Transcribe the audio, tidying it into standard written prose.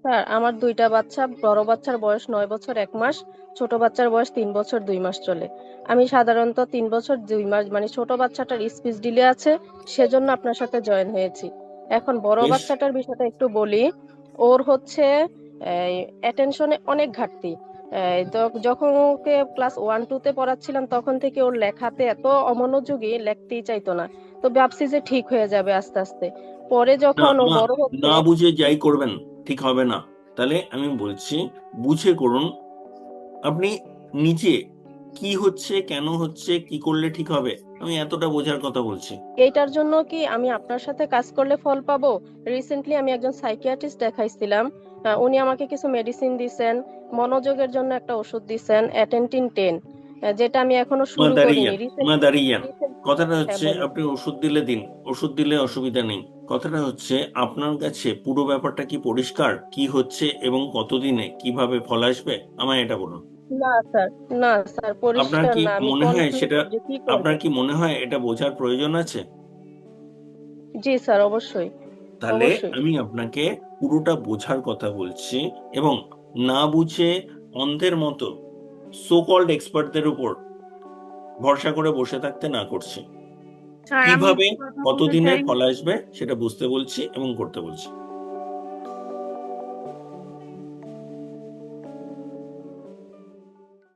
Sir, আমার দুইটা বাচ্চা, বড় বাচ্চার বয়স 9 বছর 1 মাস, ছোট বাচ্চার বয়স 3 বছর 2 মাস চলে। আমি সাধারণত 3 বছর 2 মাস মানে ছোট বাচ্চাটার স্পিচ ডিলে আছে, সেজন্য আপনার সাথে জয়েন হয়েছি। এখন বড় বেশ। বাচ্চাটার বিষয়টা একটু বলি। ওর হচ্ছে অ্যাটেনশনে অনেক ঘাটতি। তো যখন ওকে ক্লাস 1 2 তে পড়াচ্ছিলাম তখন থেকে ওর লেখাতে এত অমনোযোগী, লিখতেই চাইতো না। তো ভাবছি যে ঠিক হয়ে যাবে আস্তে আস্তে। পরে না যখন ও মা, বড় হচ্ছে। না বুঝে যাই করবেন ঠিক হবে না। তাহলে আমি বলছি, বুঝে করুন। আপনি নিজে কি হচ্ছে, কেন হচ্ছে, কি করলে ঠিক হবে, আমি এতটা বোঝার কথা বলছি। এইটার জন্য কি আমি আপনার সাথে কাজ করলে ফল পাবো? রিসেন্টলি আমি একজন সাইকিয়াট্রিস্ট দেখাইছিলাম। উনি আমাকে কিছু মেডিসিন দিছেন, মনোযোগের জন্য একটা ওষুধ দিছেন অ্যাটেনটিন 10, যেটা আমি এখনো শুরু করিনি মাদারিয়ান, রিসেন্টলি। মাদারিয়ান। রিসেন্ট কথাটা হ্যাঁ, হচ্ছে বলুন। আপনি ওষুধ দিলে দিন, ওষুধ দিলে অসুবিধা নেই। কথাটা হচ্ছে আপনার কাছে পুরো ব্যাপারটা কি পরিষ্কার, কি হচ্ছে এবং কতদিনে কিভাবে ফল আসবে, আমায় এটা বলুন। না স্যার, না স্যার, আপনার পরিষ্কার কি না, আমি মনে হয় কনফিউজ সেটা, যে কি করব। আপনার কি মনে হয় এটা বোঝার প্রয়োজন আছে? জি স্যার, অবশ্যই। তাহলে অবশ্যই। আমি আপনাকে পুরোটা বোঝার কথা বলছি, এবং না বুঝে অন্ধের মতো সো কল্ড এক্সপার্টদের উপর ভরসা করে বসে থাকতে না করছি। স্যার আমি কিভাবে একটু কথা বলতে কতদিনে চাই। ফল আসবে সেটা বুঝতে বলছি এবং করতে বলছি।